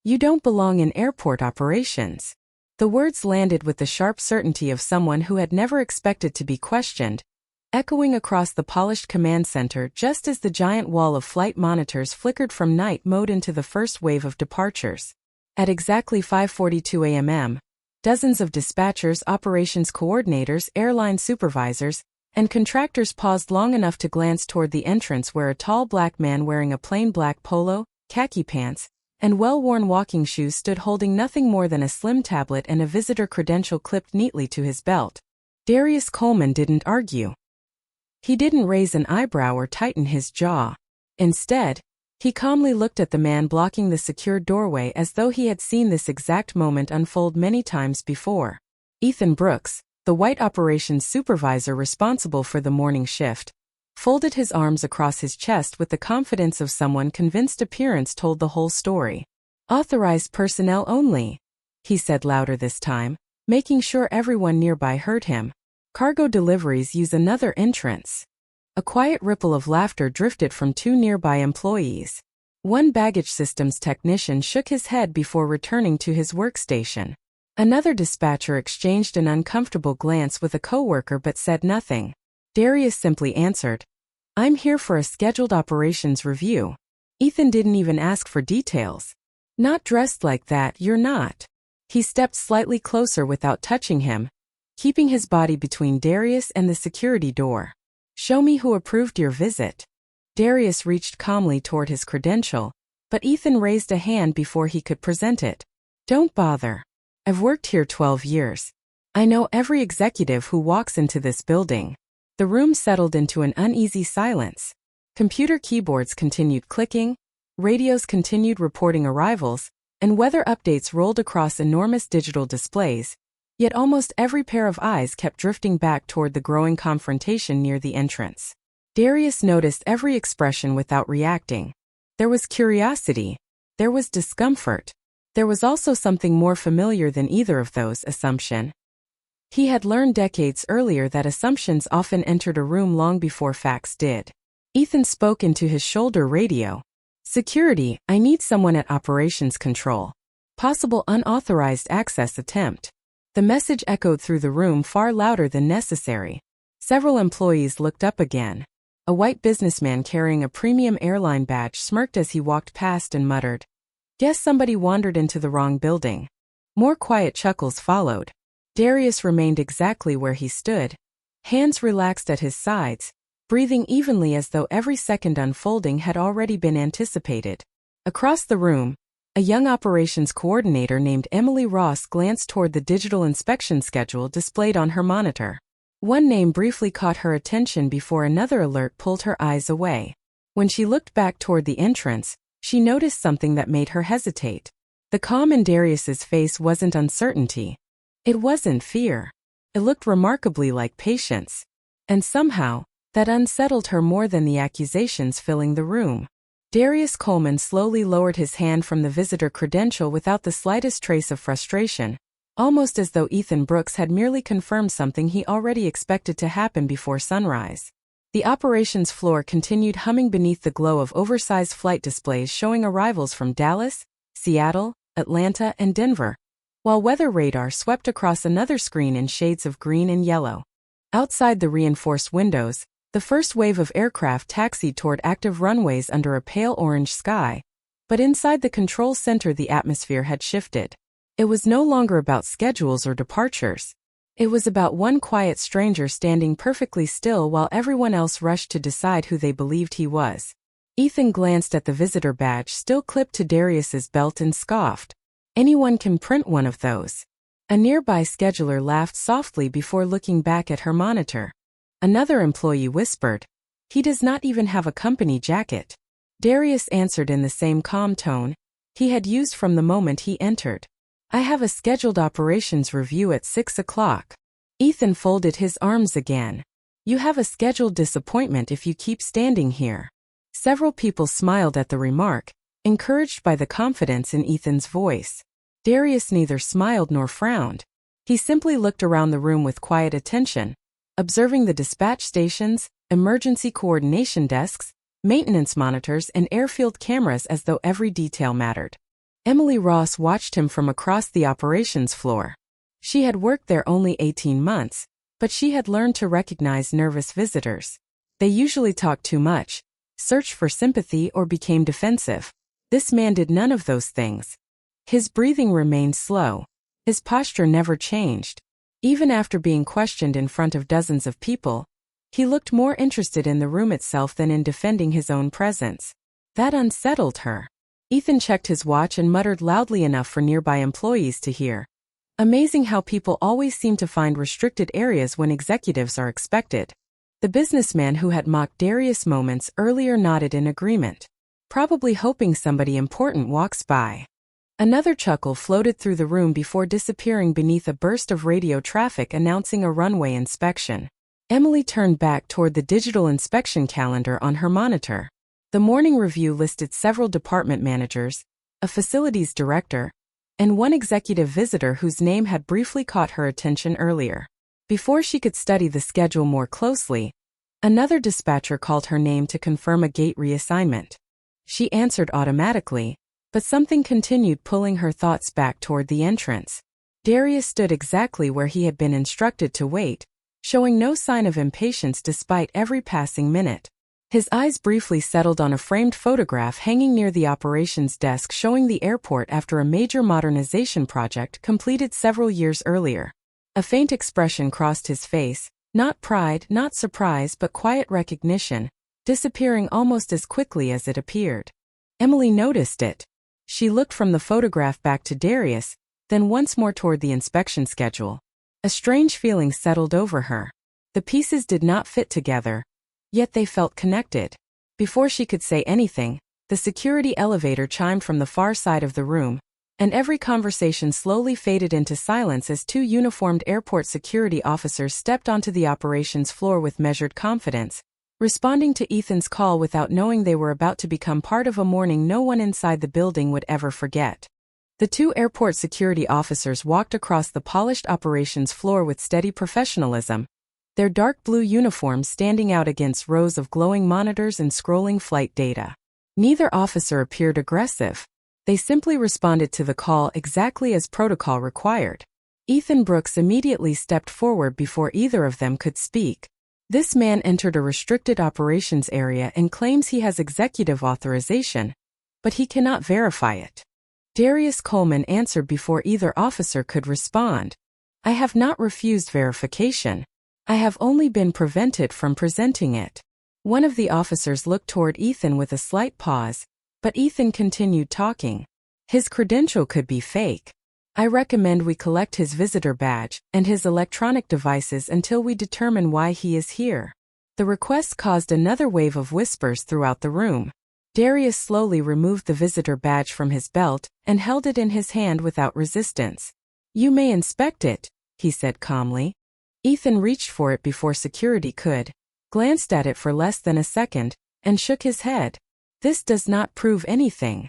You don't belong in airport operations. The words landed with the sharp certainty of someone who had never expected to be questioned, echoing across the polished command center just as the giant wall of flight monitors flickered from night mode into the first wave of departures. At exactly 5:42 a.m., dozens of dispatchers, operations coordinators, airline supervisors, and contractors paused long enough to glance toward the entrance where a tall black man wearing a plain black polo, khaki pants, and well-worn walking shoes stood holding nothing more than a slim tablet and a visitor credential clipped neatly to his belt. Darius Coleman didn't argue. He didn't raise an eyebrow or tighten his jaw. Instead, he calmly looked at the man blocking the secured doorway as though he had seen this exact moment unfold many times before. Ethan Brooks, the white operations supervisor responsible for the morning shift, folded his arms across his chest with the confidence of someone convinced appearance told the whole story. "Authorized personnel only," he said louder this time, making sure everyone nearby heard him. "Cargo deliveries use another entrance." A quiet ripple of laughter drifted from two nearby employees. One baggage systems technician shook his head before returning to his workstation. Another dispatcher exchanged an uncomfortable glance with a coworker but said nothing. Darius simply answered, "I'm here for a scheduled operations review." Ethan didn't even ask for details. "Not dressed like that, you're not." He stepped slightly closer without touching him, keeping his body between Darius and the security door. "Show me who approved your visit." Darius reached calmly toward his credential, but Ethan raised a hand before he could present it. "Don't bother. I've worked here 12 years. I know every executive who walks into this building." The room settled into an uneasy silence. Computer keyboards continued clicking, radios continued reporting arrivals, and weather updates rolled across enormous digital displays, yet almost every pair of eyes kept drifting back toward the growing confrontation near the entrance. Darius noticed every expression without reacting. There was curiosity. There was discomfort. There was also something more familiar than either of those: assumption. He had learned decades earlier that assumptions often entered a room long before facts did. Ethan spoke into his shoulder radio. "Security, I need someone at operations control. Possible unauthorized access attempt." The message echoed through the room far louder than necessary. Several employees looked up again. A white businessman carrying a premium airline badge smirked as he walked past and muttered, "Guess somebody wandered into the wrong building." More quiet chuckles followed. Darius remained exactly where he stood, hands relaxed at his sides, breathing evenly as though every second unfolding had already been anticipated. Across the room, a young operations coordinator named Emily Ross glanced toward the digital inspection schedule displayed on her monitor. One name briefly caught her attention before another alert pulled her eyes away. When she looked back toward the entrance, she noticed something that made her hesitate. The calm in Darius's face wasn't uncertainty. It wasn't fear. It looked remarkably like patience. And somehow, that unsettled her more than the accusations filling the room. Darius Coleman slowly lowered his hand from the visitor credential without the slightest trace of frustration, almost as though Ethan Brooks had merely confirmed something he already expected to happen before sunrise. The operations floor continued humming beneath the glow of oversized flight displays showing arrivals from Dallas, Seattle, Atlanta, and Denver, while weather radar swept across another screen in shades of green and yellow. Outside the reinforced windows, the first wave of aircraft taxied toward active runways under a pale orange sky, but inside the control center the atmosphere had shifted. It was no longer about schedules or departures. It was about one quiet stranger standing perfectly still while everyone else rushed to decide who they believed he was. Ethan glanced at the visitor badge still clipped to Darius's belt and scoffed. "Anyone can print one of those." A nearby scheduler laughed softly before looking back at her monitor. Another employee whispered, "He does not even have a company jacket." Darius answered in the same calm tone he had used from the moment he entered. "I have a scheduled operations review at 6 o'clock. Ethan folded his arms again. "You have a scheduled disappointment if you keep standing here." Several people smiled at the remark, encouraged by the confidence in Ethan's voice. Darius neither smiled nor frowned. He simply looked around the room with quiet attention, observing the dispatch stations, emergency coordination desks, maintenance monitors, and airfield cameras as though every detail mattered. Emily Ross watched him from across the operations floor. She had worked there only 18 months, but she had learned to recognize nervous visitors. They usually talked too much, searched for sympathy, or became defensive. This man did none of those things. His breathing remained slow. His posture never changed. Even after being questioned in front of dozens of people, he looked more interested in the room itself than in defending his own presence. That unsettled her. Ethan checked his watch and muttered loudly enough for nearby employees to hear. Amazing how people always seem to find restricted areas when executives are expected. The businessman who had mocked Darius moments earlier nodded in agreement, probably hoping somebody important walks by. Another chuckle floated through the room before disappearing beneath a burst of radio traffic announcing a runway inspection. Emily turned back toward the digital inspection calendar on her monitor. The morning review listed several department managers, a facilities director, and one executive visitor whose name had briefly caught her attention earlier. Before she could study the schedule more closely, another dispatcher called her name to confirm a gate reassignment. She answered automatically, but something continued pulling her thoughts back toward the entrance. Darius stood exactly where he had been instructed to wait, showing no sign of impatience despite every passing minute. His eyes briefly settled on a framed photograph hanging near the operations desk showing the airport after a major modernization project completed several years earlier. A faint expression crossed his face, not pride, not surprise, but quiet recognition, disappearing almost as quickly as it appeared. Emily noticed it. She looked from the photograph back to Darius, then once more toward the inspection schedule. A strange feeling settled over her. The pieces did not fit together, yet they felt connected. Before she could say anything, the security elevator chimed from the far side of the room, and every conversation slowly faded into silence as two uniformed airport security officers stepped onto the operations floor with measured confidence, responding to Ethan's call without knowing they were about to become part of a morning no one inside the building would ever forget. The two airport security officers walked across the polished operations floor with steady professionalism, their dark blue uniforms standing out against rows of glowing monitors and scrolling flight data. Neither officer appeared aggressive. They simply responded to the call exactly as protocol required. Ethan Brooks immediately stepped forward before either of them could speak. This man entered a restricted operations area and claims he has executive authorization, but he cannot verify it. Darius Coleman answered before either officer could respond. I have not refused verification. I have only been prevented from presenting it. One of the officers looked toward Ethan with a slight pause, but Ethan continued talking. His credential could be fake. I recommend we collect his visitor badge and his electronic devices until we determine why he is here. The request caused another wave of whispers throughout the room. Darius slowly removed the visitor badge from his belt and held it in his hand without resistance. You may inspect it, he said calmly. Ethan reached for it before security could, glanced at it for less than a second, and shook his head. This does not prove anything.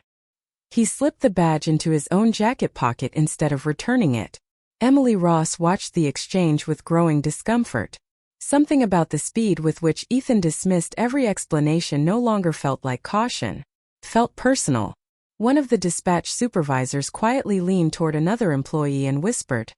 He slipped the badge into his own jacket pocket instead of returning it. Emily Ross watched the exchange with growing discomfort. Something about the speed with which Ethan dismissed every explanation no longer felt like caution. Felt personal. One of the dispatch supervisors quietly leaned toward another employee and whispered.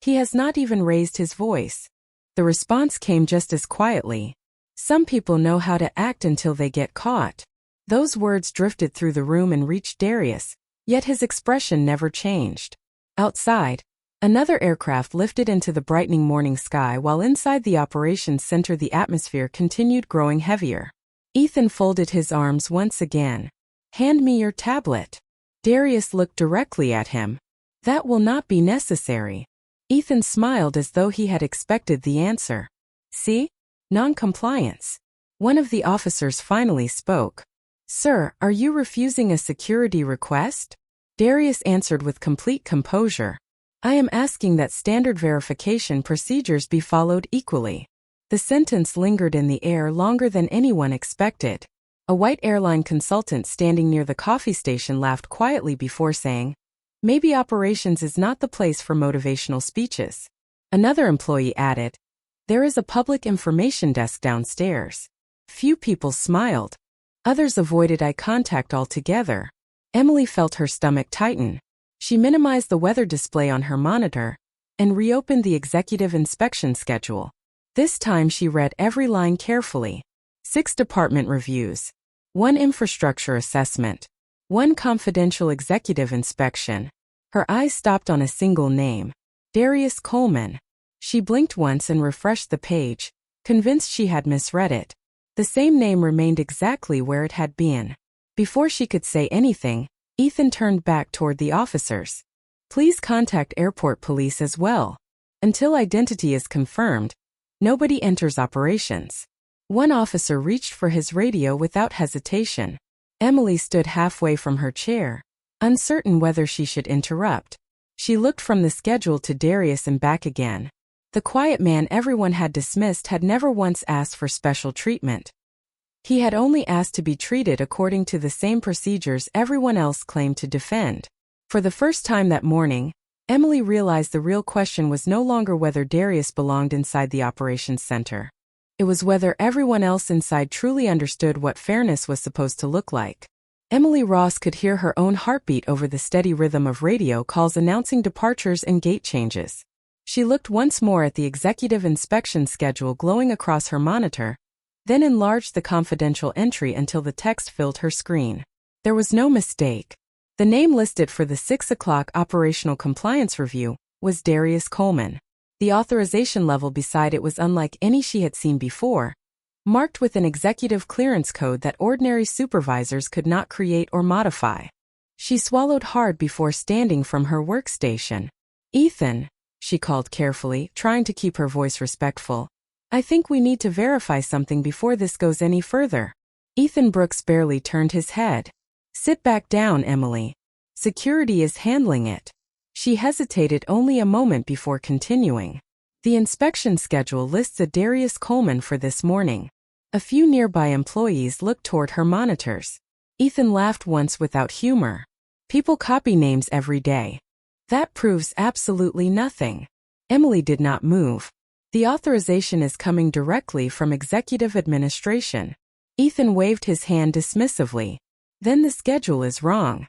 He has not even raised his voice. The response came just as quietly. Some people know how to act until they get caught. Those words drifted through the room and reached Darius, yet his expression never changed. Outside, another aircraft lifted into the brightening morning sky while inside the operations center the atmosphere continued growing heavier. Ethan folded his arms once again. Hand me your tablet. Darius looked directly at him. That will not be necessary. Ethan smiled as though he had expected the answer. See? Non-compliance. One of the officers finally spoke. Sir, are you refusing a security request? Darius answered with complete composure. I am asking that standard verification procedures be followed equally. The sentence lingered in the air longer than anyone expected. A white airline consultant standing near the coffee station laughed quietly before saying, Maybe operations is not the place for motivational speeches. Another employee added, There is a public information desk downstairs. Few people smiled. Others avoided eye contact altogether. Emily felt her stomach tighten. She minimized the weather display on her monitor and reopened the executive inspection schedule. This time she read every line carefully. 6 department reviews, 1 infrastructure assessment, 1 confidential executive inspection. Her eyes stopped on a single name, Darius Coleman. She blinked once and refreshed the page, convinced she had misread it. The same name remained exactly where it had been. Before she could say anything, Ethan turned back toward the officers. Please contact airport police as well. Until identity is confirmed, nobody enters operations. One officer reached for his radio without hesitation. Emily stood halfway from her chair, uncertain whether she should interrupt. She looked from the schedule to Darius and back again. The quiet man everyone had dismissed had never once asked for special treatment. He had only asked to be treated according to the same procedures everyone else claimed to defend. For the first time that morning, Emily realized the real question was no longer whether Darius belonged inside the operations center. It was whether everyone else inside truly understood what fairness was supposed to look like. Emily Ross could hear her own heartbeat over the steady rhythm of radio calls announcing departures and gate changes. She looked once more at the executive inspection schedule glowing across her monitor, then enlarged the confidential entry until the text filled her screen. There was no mistake. The name listed for the 6 o'clock operational compliance review was Darius Coleman. The authorization level beside it was unlike any she had seen before, marked with an executive clearance code that ordinary supervisors could not create or modify. She swallowed hard before standing from her workstation. Ethan, she called carefully, trying to keep her voice respectful. I think we need to verify something before this goes any further. Ethan Brooks barely turned his head. Sit back down, Emily. Security is handling it. She hesitated only a moment before continuing. The inspection schedule lists a Darius Coleman for this morning. A few nearby employees looked toward her monitors. Ethan laughed once without humor. People copy names every day. That proves absolutely nothing. Emily did not move. The authorization is coming directly from executive administration. Ethan waved his hand dismissively. Then the schedule is wrong.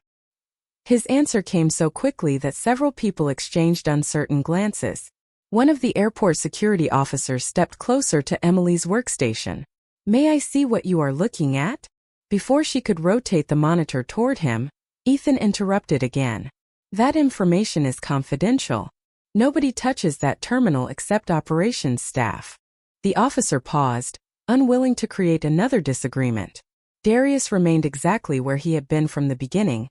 His answer came so quickly that several people exchanged uncertain glances. One of the airport security officers stepped closer to Emily's workstation. May I see what you are looking at? Before she could rotate the monitor toward him, Ethan interrupted again. That information is confidential. Nobody touches that terminal except operations staff. The officer paused, unwilling to create another disagreement. Darius remained exactly where he had been from the beginning,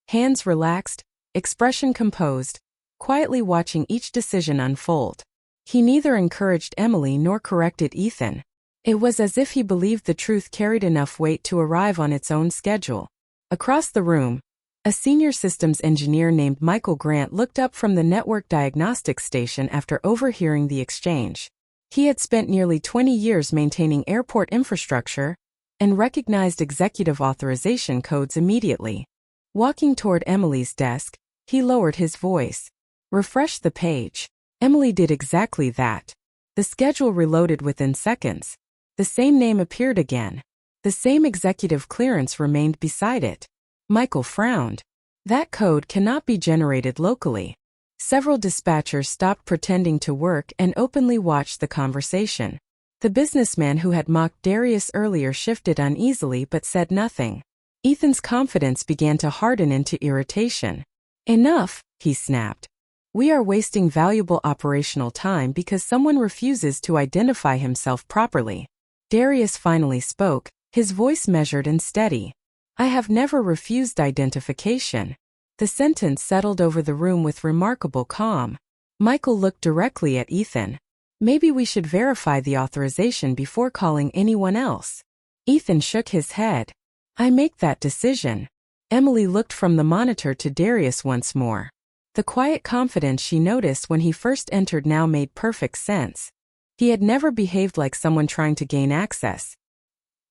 hands relaxed, expression composed, quietly watching each decision unfold. He neither encouraged Emily nor corrected Ethan. It was as if he believed the truth carried enough weight to arrive on its own schedule. Across the room, a senior systems engineer named Michael Grant looked up from the network diagnostics station after overhearing the exchange. He had spent nearly 20 years maintaining airport infrastructure and recognized executive authorization codes immediately. Walking toward Emily's desk, he lowered his voice. Refresh the page. Emily did exactly that. The schedule reloaded within seconds. The same name appeared again. The same executive clearance remained beside it. Michael frowned. That code cannot be generated locally. Several dispatchers stopped pretending to work and openly watched the conversation. The businessman who had mocked Darius earlier shifted uneasily but said nothing. Ethan's confidence began to harden into irritation. Enough, he snapped. We are wasting valuable operational time because someone refuses to identify himself properly. Darius finally spoke, his voice measured and steady. I have never refused identification. The sentence settled over the room with remarkable calm. Michael looked directly at Ethan. Maybe we should verify the authorization before calling anyone else. Ethan shook his head. I make that decision. Emily looked from the monitor to Darius once more. The quiet confidence she noticed when he first entered now made perfect sense. He had never behaved like someone trying to gain access.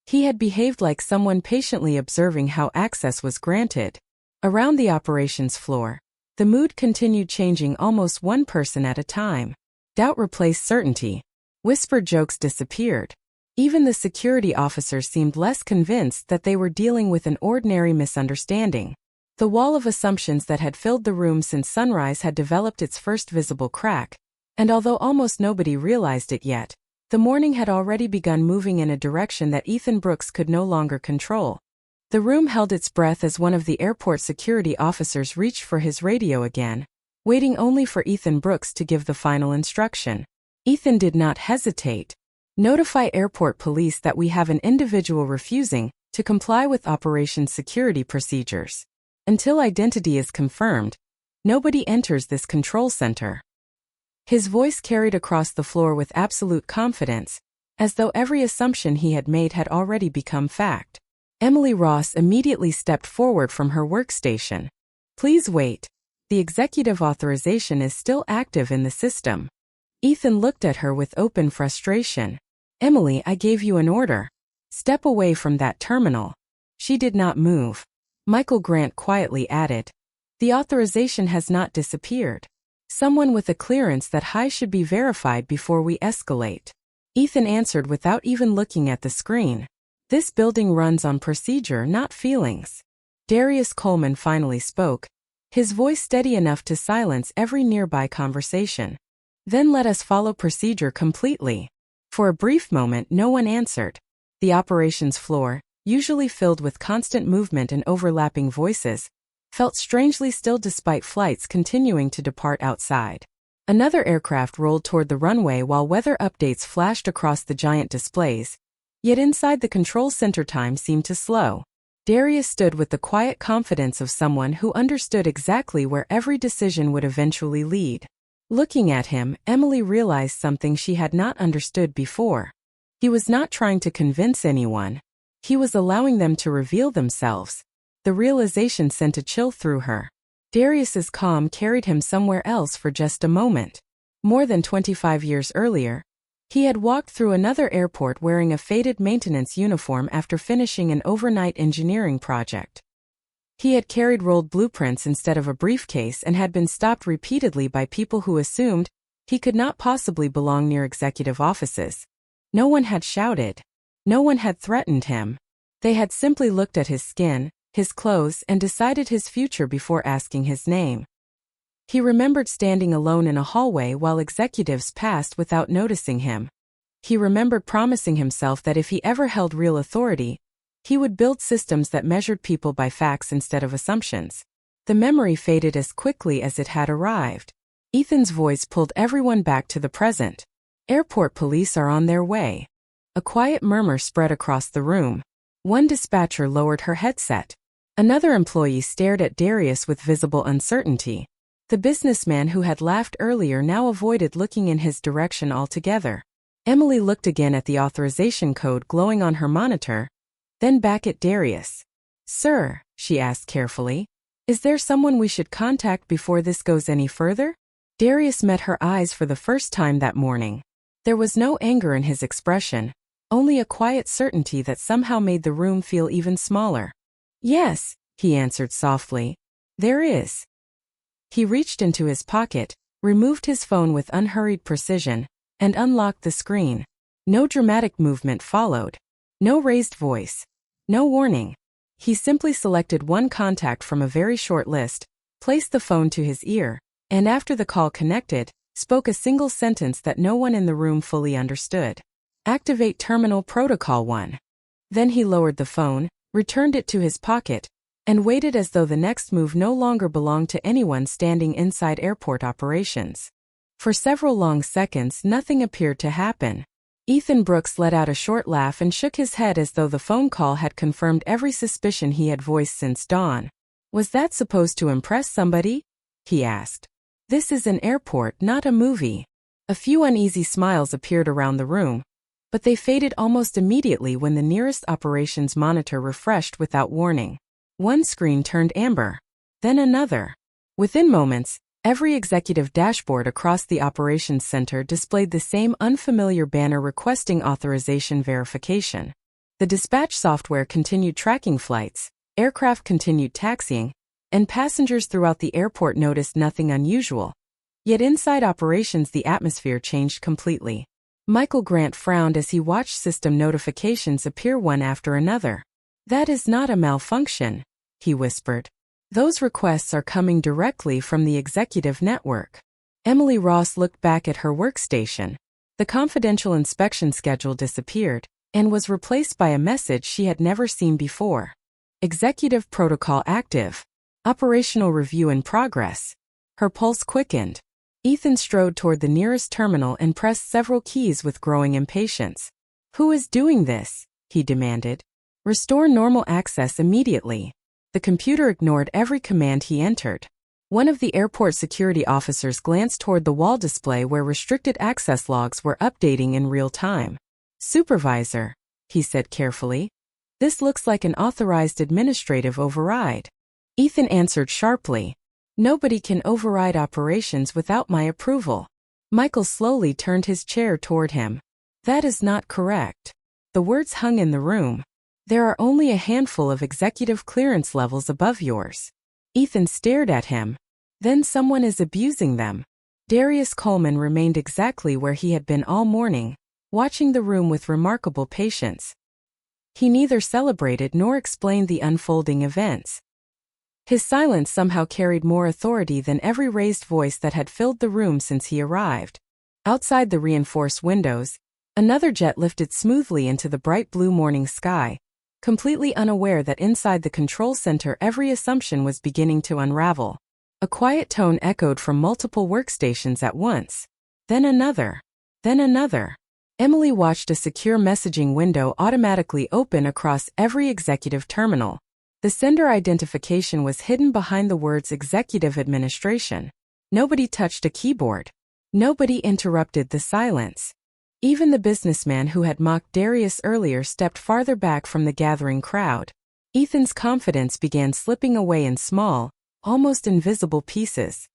He had behaved like someone patiently observing how access was granted. Around the operations floor, the mood continued changing almost one person at a time. Doubt replaced certainty. Whispered jokes disappeared. Even the security officers seemed less convinced that they were dealing with an ordinary misunderstanding. The wall of assumptions that had filled the room since sunrise had developed its first visible crack, and although almost nobody realized it yet, the morning had already begun moving in a direction that Ethan Brooks could no longer control. The room held its breath as one of the airport security officers reached for his radio again, waiting only for Ethan Brooks to give the final instruction. Ethan did not hesitate. Notify airport police that we have an individual refusing to comply with operation security procedures. Until identity is confirmed, nobody enters this control center. His voice carried across the floor with absolute confidence, as though every assumption he had made had already become fact. Emily Ross immediately stepped forward from her workstation. Please wait. The executive authorization is still active in the system. Ethan looked at her with open frustration. Emily, I gave you an order. Step away from that terminal. She did not move. Michael Grant quietly added. The authorization has not disappeared. Someone with a clearance that high should be verified before we escalate. Ethan answered without even looking at the screen. This building runs on procedure, not feelings. Darius Coleman finally spoke, his voice steady enough to silence every nearby conversation. Then let us follow procedure completely. For a brief moment no one answered. The operations floor, usually filled with constant movement and overlapping voices, felt strangely still despite flights continuing to depart outside. Another aircraft rolled toward the runway while weather updates flashed across the giant displays. Yet inside the control center time seemed to slow. Darius stood with the quiet confidence of someone who understood exactly where every decision would eventually lead. Looking at him, Emily realized something she had not understood before. He was not trying to convince anyone. He was allowing them to reveal themselves. The realization sent a chill through her. Darius's calm carried him somewhere else for just a moment. More than 25 years earlier, he had walked through another airport wearing a faded maintenance uniform after finishing an overnight engineering project. He had carried rolled blueprints instead of a briefcase and had been stopped repeatedly by people who assumed he could not possibly belong near executive offices. No one had shouted. No one had threatened him. They had simply looked at his skin, his clothes, and decided his future before asking his name. He remembered standing alone in a hallway while executives passed without noticing him. He remembered promising himself that if he ever held real authority, he would build systems that measured people by facts instead of assumptions. The memory faded as quickly as it had arrived. Ethan's voice pulled everyone back to the present. Airport police are on their way. A quiet murmur spread across the room. One dispatcher lowered her headset. Another employee stared at Darius with visible uncertainty. The businessman who had laughed earlier now avoided looking in his direction altogether. Emily looked again at the authorization code glowing on her monitor, then back at Darius. Sir, she asked carefully, is there someone we should contact before this goes any further? Darius met her eyes for the first time that morning. There was no anger in his expression, only a quiet certainty that somehow made the room feel even smaller. Yes, he answered softly. There is. He reached into his pocket, removed his phone with unhurried precision, and unlocked the screen. No dramatic movement followed. No raised voice. No warning. He simply selected one contact from a very short list, placed the phone to his ear, and after the call connected, spoke a single sentence that no one in the room fully understood. Activate Terminal Protocol 1. Then he lowered the phone, returned it to his pocket, and waited as though the next move no longer belonged to anyone standing inside airport operations. For several long seconds nothing appeared to happen. Ethan Brooks let out a short laugh and shook his head as though the phone call had confirmed every suspicion he had voiced since dawn. Was that supposed to impress somebody? He asked. This is an airport, not a movie. A few uneasy smiles appeared around the room, but they faded almost immediately when the nearest operations monitor refreshed without warning. One screen turned amber. Then another. Within moments, every executive dashboard across the operations center displayed the same unfamiliar banner requesting authorization verification. The dispatch software continued tracking flights, aircraft continued taxiing, and passengers throughout the airport noticed nothing unusual. Yet inside operations the atmosphere changed completely. Michael Grant frowned as he watched system notifications appear one after another. That is not a malfunction, he whispered. Those requests are coming directly from the executive network. Emily Ross looked back at her workstation. The confidential inspection schedule disappeared and was replaced by a message she had never seen before. Executive protocol active. Operational review in progress. Her pulse quickened. Ethan strode toward the nearest terminal and pressed several keys with growing impatience. "Who is doing this?" he demanded. "Restore normal access immediately." The computer ignored every command he entered. One of the airport security officers glanced toward the wall display where restricted access logs were updating in real time. "Supervisor," he said carefully. "This looks like an authorized administrative override." Ethan answered sharply. "Nobody can override operations without my approval." Michael slowly turned his chair toward him. "That is not correct." The words hung in the room. "There are only a handful of executive clearance levels above yours." Ethan stared at him. "Then someone is abusing them." Darius Coleman remained exactly where he had been all morning, watching the room with remarkable patience. He neither celebrated nor explained the unfolding events. His silence somehow carried more authority than every raised voice that had filled the room since he arrived. Outside the reinforced windows, another jet lifted smoothly into the bright blue morning sky, completely unaware that inside the control center every assumption was beginning to unravel. A quiet tone echoed from multiple workstations at once. Then another. Then another. Emily watched a secure messaging window automatically open across every executive terminal. The sender identification was hidden behind the words Executive Administration. Nobody touched a keyboard. Nobody interrupted the silence. Even the businessman who had mocked Darius earlier stepped farther back from the gathering crowd. Ethan's confidence began slipping away in small, almost invisible pieces.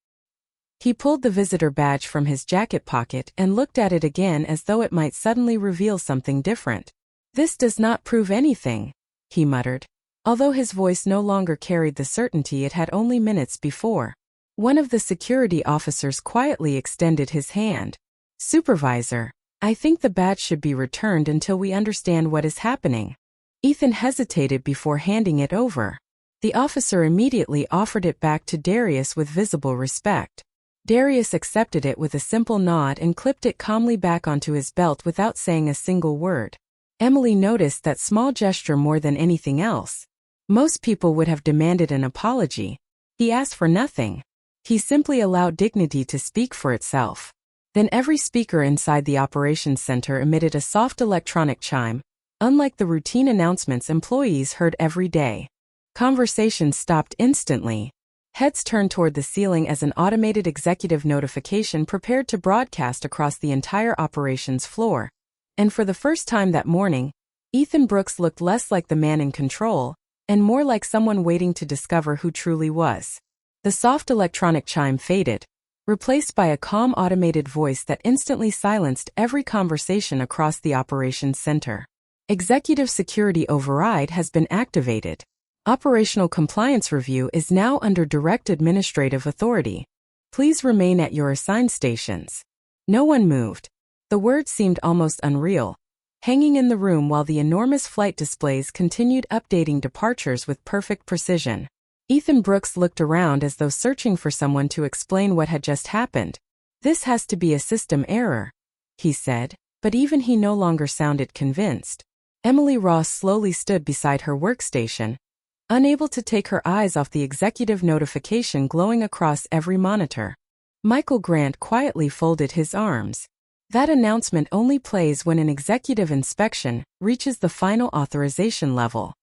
He pulled the visitor badge from his jacket pocket and looked at it again as though it might suddenly reveal something different. "This does not prove anything," he muttered, although his voice no longer carried the certainty it had only minutes before. One of the security officers quietly extended his hand. "Supervisor, I think the badge should be returned until we understand what is happening." Ethan hesitated before handing it over. The officer immediately offered it back to Darius with visible respect. Darius accepted it with a simple nod and clipped it calmly back onto his belt without saying a single word. Emily noticed that small gesture more than anything else. Most people would have demanded an apology. He asked for nothing. He simply allowed dignity to speak for itself. Then every speaker inside the operations center emitted a soft electronic chime, unlike the routine announcements employees heard every day. Conversations stopped instantly. Heads turned toward the ceiling as an automated executive notification prepared to broadcast across the entire operations floor. And for the first time that morning, Ethan Brooks looked less like the man in control, and more like someone waiting to discover who truly was. The soft electronic chime faded, replaced by a calm automated voice that instantly silenced every conversation across the operations center. Executive Security Override has been activated. Operational Compliance Review is now under direct administrative authority. Please remain at your assigned stations. No one moved. The words seemed almost unreal, hanging in the room while the enormous flight displays continued updating departures with perfect precision. Ethan Brooks looked around as though searching for someone to explain what had just happened. "This has to be a system error," he said, but even he no longer sounded convinced. Emily Ross slowly stood beside her workstation, unable to take her eyes off the executive notification glowing across every monitor. Michael Grant quietly folded his arms. That announcement only plays when an executive inspection reaches the final authorization level.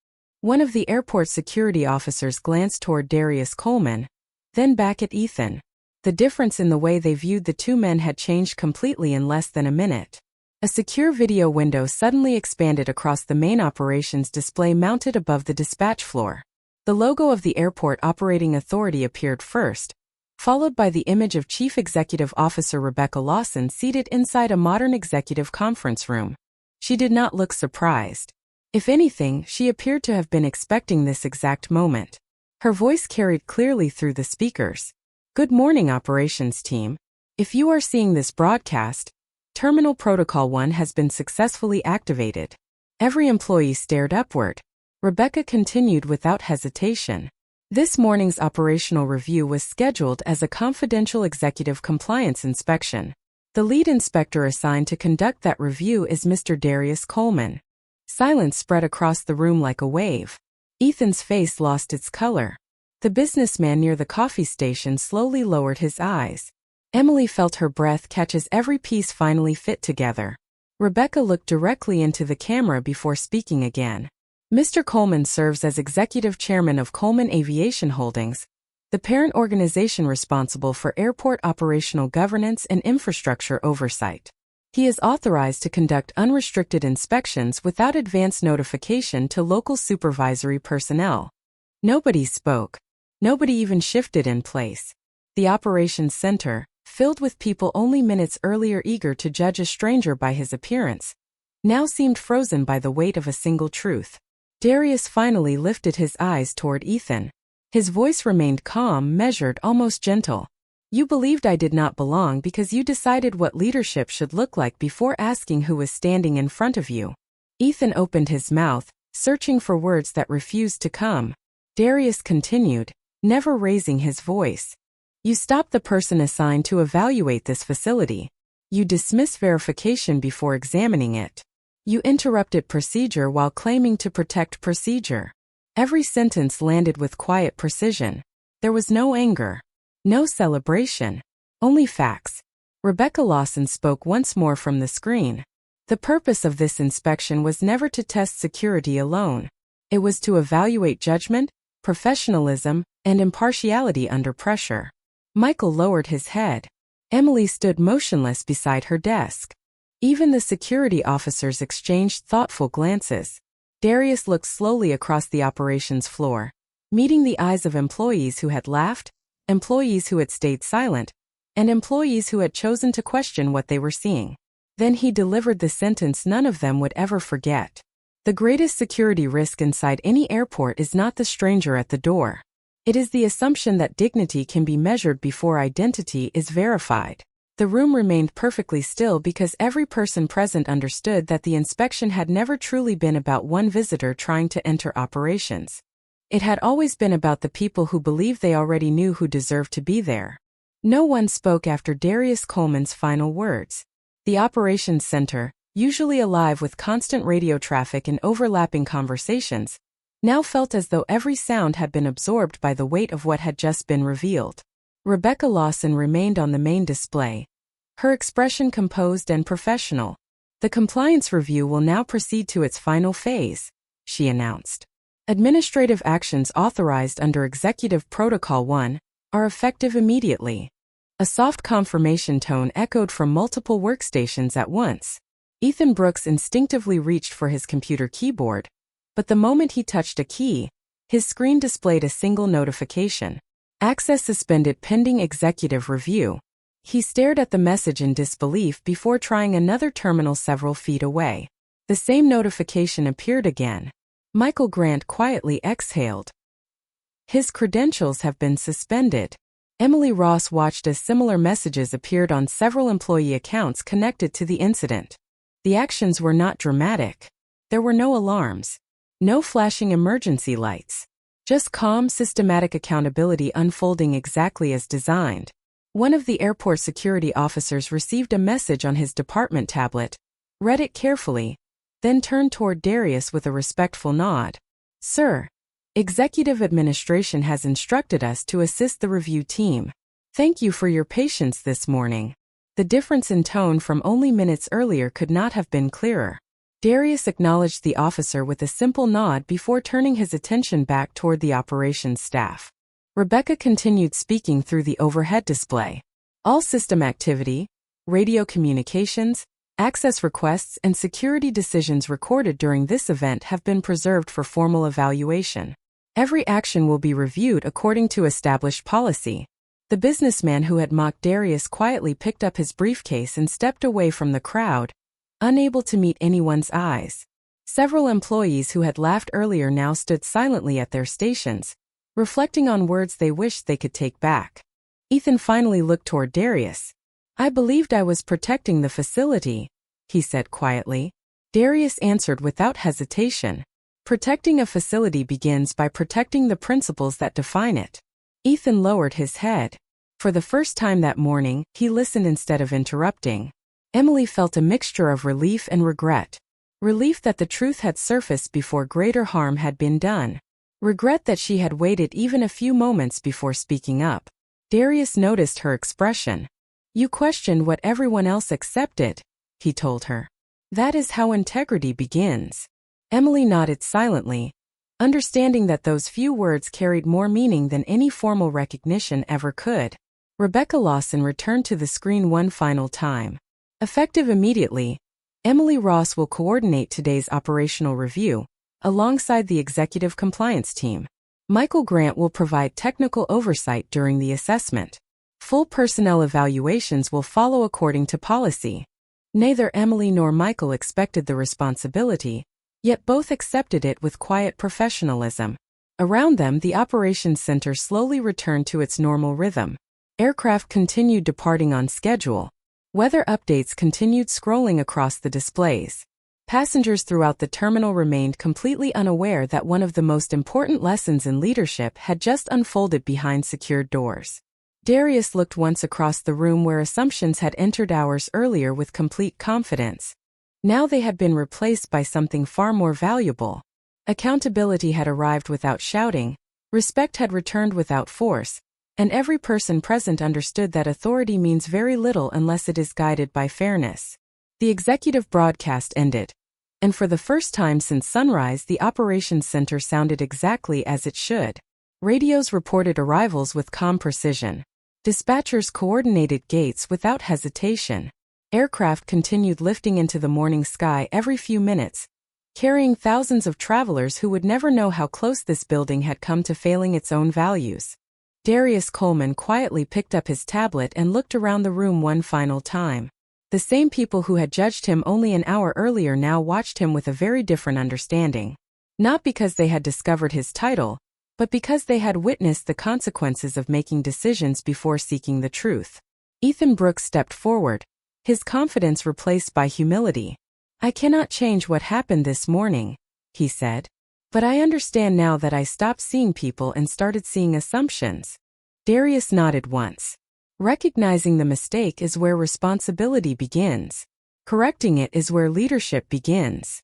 One of the airport security officers glanced toward Darius Coleman, then back at Ethan. The difference in the way they viewed the two men had changed completely in less than a minute. A secure video window suddenly expanded across the main operations display mounted above the dispatch floor. The logo of the Airport Operating Authority appeared first, followed by the image of Chief Executive Officer Rebecca Lawson seated inside a modern executive conference room. She did not look surprised. If anything, she appeared to have been expecting this exact moment. Her voice carried clearly through the speakers. "Good morning, operations team. If you are seeing this broadcast, Terminal Protocol 1 has been successfully activated." Every employee stared upward. Rebecca continued without hesitation. This morning's operational review was scheduled as a confidential executive compliance inspection. The lead inspector assigned to conduct that review is Mr. Darius Coleman. Silence spread across the room like a wave. Ethan's face lost its color. The businessman near the coffee station slowly lowered his eyes. Emily felt her breath catch as every piece finally fit together. Rebecca looked directly into the camera before speaking again. Mr. Coleman serves as executive chairman of Coleman Aviation Holdings, the parent organization responsible for airport operational governance and infrastructure oversight. He is authorized to conduct unrestricted inspections without advance notification to local supervisory personnel. Nobody spoke. Nobody even shifted in place. The operations center, filled with people only minutes earlier eager to judge a stranger by his appearance, now seemed frozen by the weight of a single truth. Darius finally lifted his eyes toward Ethan. His voice remained calm, measured, almost gentle. You believed I did not belong because you decided what leadership should look like before asking who was standing in front of you. Ethan opened his mouth, searching for words that refused to come. Darius continued, never raising his voice. You stopped the person assigned to evaluate this facility. You dismissed verification before examining it. You interrupted procedure while claiming to protect procedure. Every sentence landed with quiet precision. There was no anger, no celebration, only facts. Rebecca Lawson spoke once more from the screen. The purpose of this inspection was never to test security alone. It was to evaluate judgment, professionalism, and impartiality under pressure. Michael lowered his head. Emily stood motionless beside her desk. Even the security officers exchanged thoughtful glances. Darius looked slowly across the operations floor, meeting the eyes of employees who had laughed, employees who had stayed silent, and employees who had chosen to question what they were seeing. Then he delivered the sentence none of them would ever forget. The greatest security risk inside any airport is not the stranger at the door. It is the assumption that dignity can be measured before identity is verified. The room remained perfectly still because every person present understood that the inspection had never truly been about one visitor trying to enter operations. It had always been about the people who believed they already knew who deserved to be there. No one spoke after Darius Coleman's final words. The operations center, usually alive with constant radio traffic and overlapping conversations, now felt as though every sound had been absorbed by the weight of what had just been revealed. Rebecca Lawson remained on the main display, her expression composed and professional. The compliance review will now proceed to its final phase, she announced. Administrative actions authorized under Executive Protocol 1 are effective immediately. A soft confirmation tone echoed from multiple workstations at once. Ethan Brooks instinctively reached for his computer keyboard, but the moment he touched a key, his screen displayed a single notification. Access suspended pending executive review. He stared at the message in disbelief before trying another terminal several feet away. The same notification appeared again. Michael Grant quietly exhaled. His credentials have been suspended. Emily Ross watched as similar messages appeared on several employee accounts connected to the incident. The actions were not dramatic. There were no alarms, no flashing emergency lights, just calm, systematic accountability unfolding exactly as designed. One of the airport security officers received a message on his department tablet, read it carefully, then turned toward Darius with a respectful nod. Sir, Executive Administration has instructed us to assist the review team. Thank you for your patience this morning. The difference in tone from only minutes earlier could not have been clearer. Darius acknowledged the officer with a simple nod before turning his attention back toward the operations staff. Rebecca continued speaking through the overhead display. All system activity, radio communications, access requests, and security decisions recorded during this event have been preserved for formal evaluation. Every action will be reviewed according to established policy. The businessman who had mocked Darius quietly picked up his briefcase and stepped away from the crowd, unable to meet anyone's eyes. Several employees who had laughed earlier now stood silently at their stations, reflecting on words they wished they could take back. Ethan finally looked toward Darius. I believed I was protecting the facility, he said quietly. Darius answered without hesitation. Protecting a facility begins by protecting the principles that define it. Ethan lowered his head. For the first time that morning, he listened instead of interrupting. Emily felt a mixture of relief and regret. Relief that the truth had surfaced before greater harm had been done. Regret that she had waited even a few moments before speaking up. Darius noticed her expression. "You questioned what everyone else accepted," he told her. "That is how integrity begins." Emily nodded silently, understanding that those few words carried more meaning than any formal recognition ever could. Rebecca Lawson returned to the screen one final time. Effective immediately, Emily Ross will coordinate today's operational review, alongside the executive compliance team. Michael Grant will provide technical oversight during the assessment. Full personnel evaluations will follow according to policy. Neither Emily nor Michael expected the responsibility, yet both accepted it with quiet professionalism. Around them, the operations center slowly returned to its normal rhythm. Aircraft continued departing on schedule. Weather updates continued scrolling across the displays. Passengers throughout the terminal remained completely unaware that one of the most important lessons in leadership had just unfolded behind secured doors. Darius looked once across the room where assumptions had entered hours earlier with complete confidence. Now they had been replaced by something far more valuable. Accountability had arrived without shouting, respect had returned without force, and every person present understood that authority means very little unless it is guided by fairness. The executive broadcast ended, and for the first time since sunrise, the operations center sounded exactly as it should. Radios reported arrivals with calm precision. Dispatchers coordinated gates without hesitation. Aircraft continued lifting into the morning sky every few minutes, carrying thousands of travelers who would never know how close this building had come to failing its own values. Darius Coleman quietly picked up his tablet and looked around the room one final time. The same people who had judged him only an hour earlier now watched him with a very different understanding. Not because they had discovered his title, but because they had witnessed the consequences of making decisions before seeking the truth. Ethan Brooks stepped forward, his confidence replaced by humility. "I cannot change what happened this morning," he said. "But I understand now that I stopped seeing people and started seeing assumptions." Darius nodded once. Recognizing the mistake is where responsibility begins. Correcting it is where leadership begins.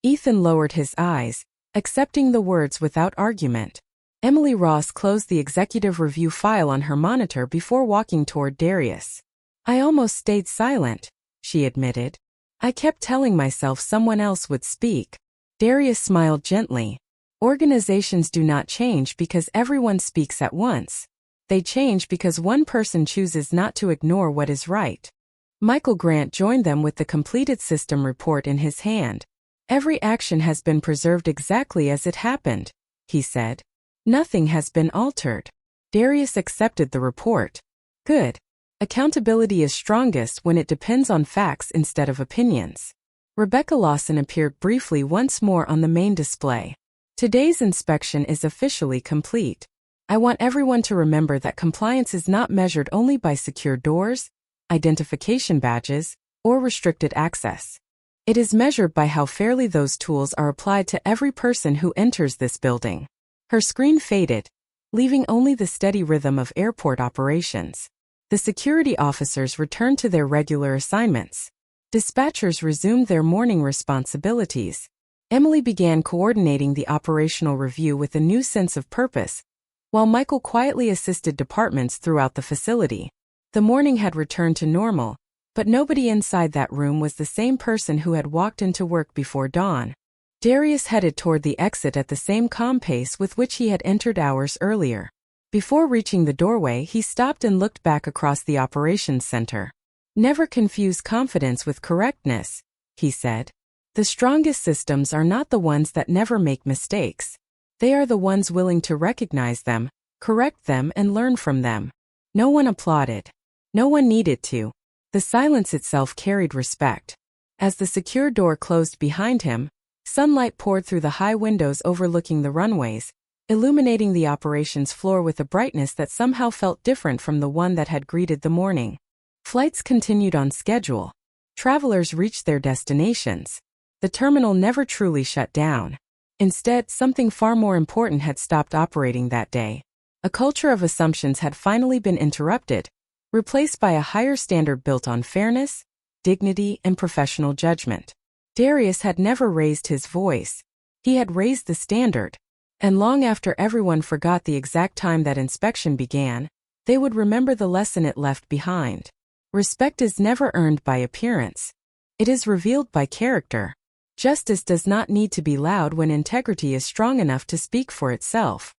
Ethan lowered his eyes, accepting the words without argument. Emily Ross closed the executive review file on her monitor before walking toward Darius. "I almost stayed silent," she admitted. "I kept telling myself someone else would speak." Darius smiled gently. Organizations do not change because everyone speaks at once. They change because one person chooses not to ignore what is right. Michael Grant joined them with the completed system report in his hand. "Every action has been preserved exactly as it happened," he said. "Nothing has been altered." Darius accepted the report. "Good. Accountability is strongest when it depends on facts instead of opinions." Rebecca Lawson appeared briefly once more on the main display. "Today's inspection is officially complete. I want everyone to remember that compliance is not measured only by secure doors, identification badges, or restricted access. It is measured by how fairly those tools are applied to every person who enters this building." Her screen faded, leaving only the steady rhythm of airport operations. The security officers returned to their regular assignments. Dispatchers resumed their morning responsibilities. Emily began coordinating the operational review with a new sense of purpose, while Michael quietly assisted departments throughout the facility. The morning had returned to normal, but nobody inside that room was the same person who had walked into work before dawn. Darius headed toward the exit at the same calm pace with which he had entered hours earlier. Before reaching the doorway, he stopped and looked back across the operations center. "Never confuse confidence with correctness," he said. "The strongest systems are not the ones that never make mistakes. They are the ones willing to recognize them, correct them, and learn from them." No one applauded. No one needed to. The silence itself carried respect. As the secure door closed behind him, sunlight poured through the high windows overlooking the runways, illuminating the operations floor with a brightness that somehow felt different from the one that had greeted the morning. Flights continued on schedule. Travelers reached their destinations. The terminal never truly shut down. Instead, something far more important had stopped operating that day. A culture of assumptions had finally been interrupted, replaced by a higher standard built on fairness, dignity, and professional judgment. Darius had never raised his voice. He had raised the standard. And long after everyone forgot the exact time that inspection began, they would remember the lesson it left behind. Respect is never earned by appearance. It is revealed by character. Justice does not need to be loud when integrity is strong enough to speak for itself.